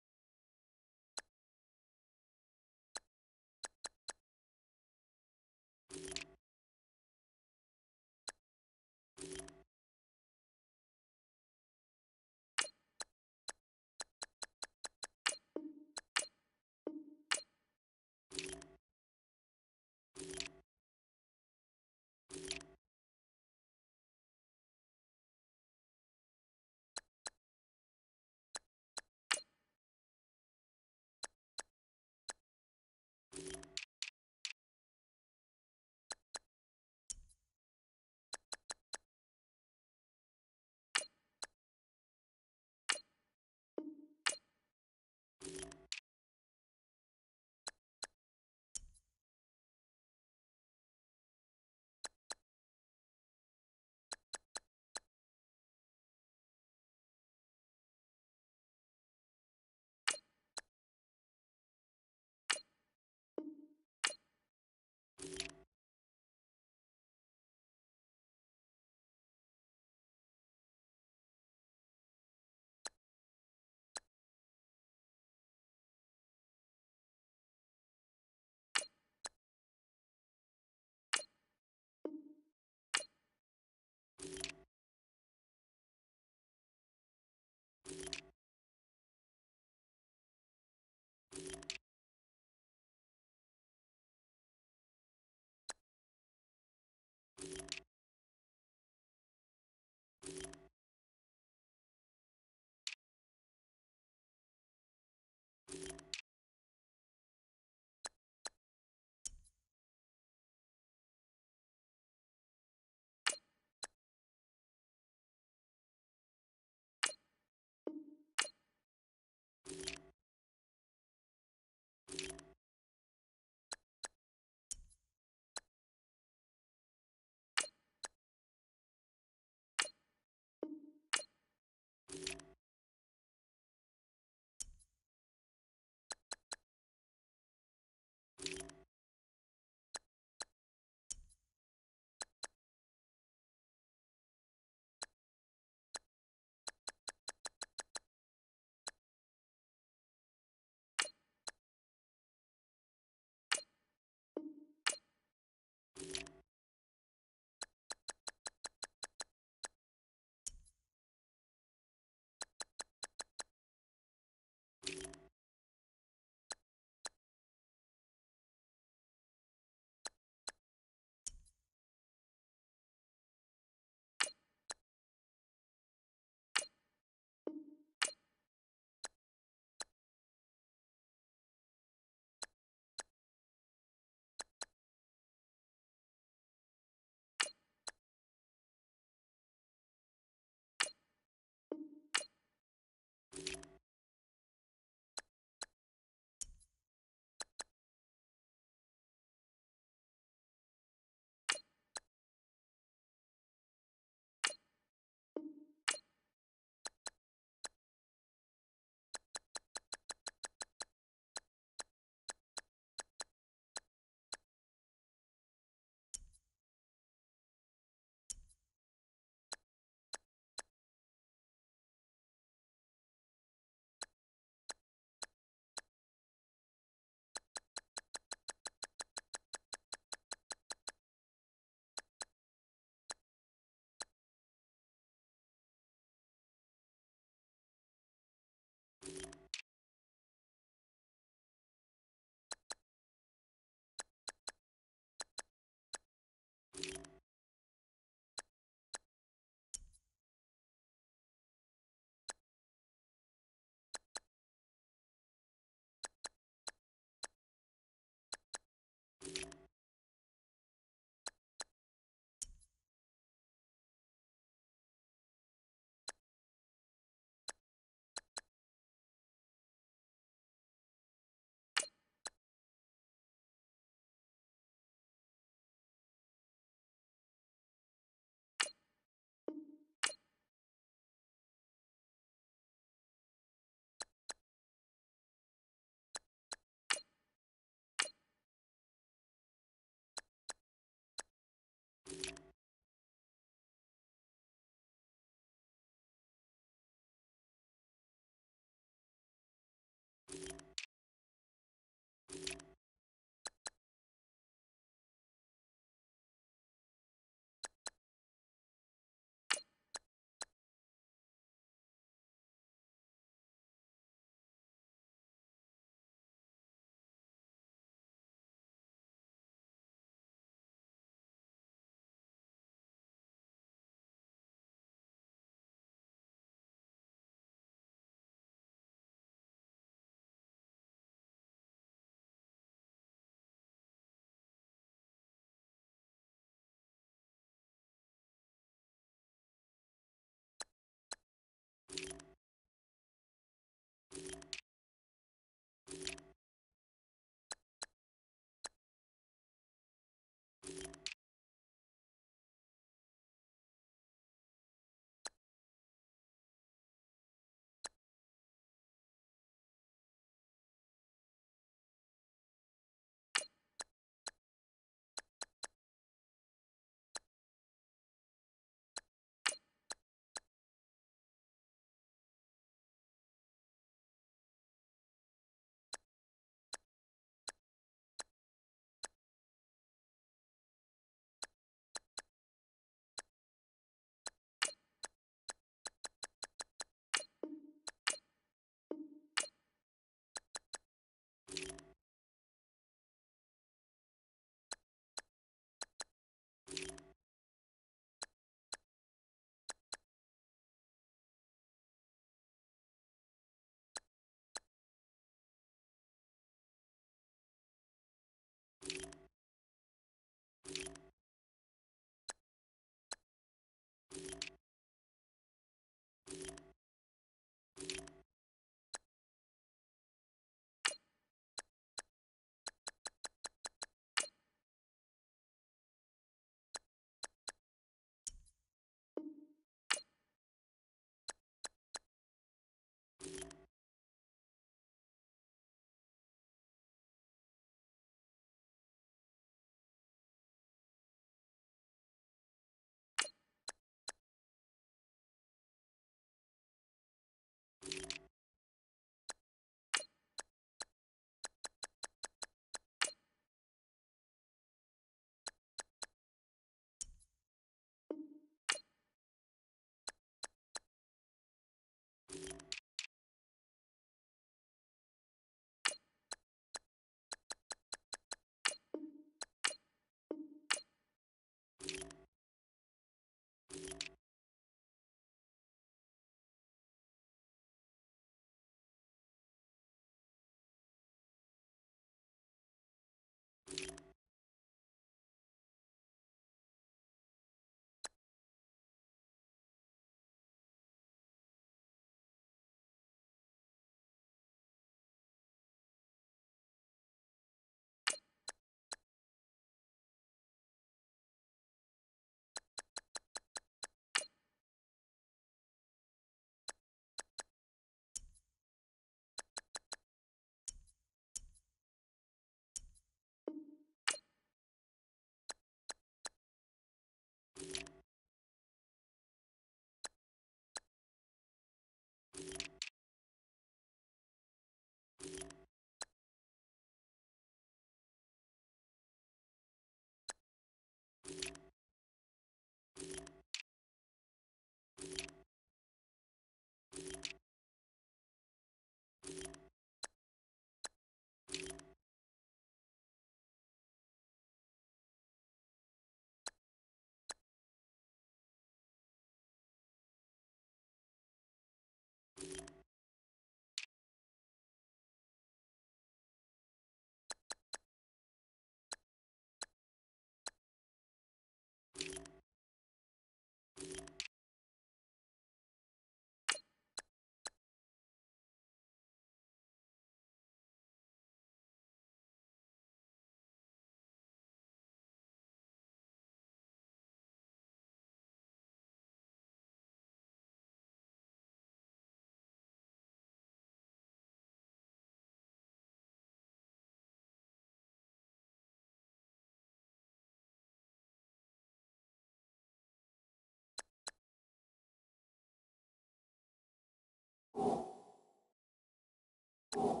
You